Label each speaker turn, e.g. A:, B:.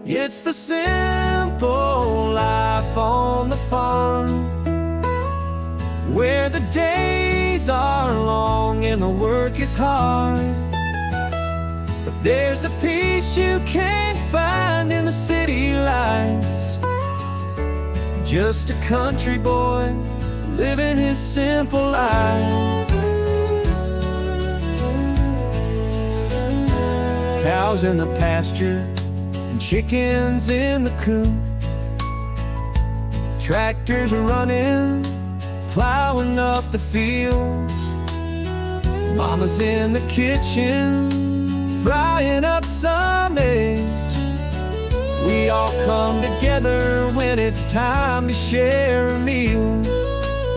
A: It's the simple life on the farm, where the days are long and the work is hard. But there's a peace you can't find in the city lights. Just a country boy living his simple life. Cows in the pasture and chickens in the coop, tractors are running, plowing up the fields. Mama's in the kitchen, frying up some eggs. We all come together when it's time to share a meal.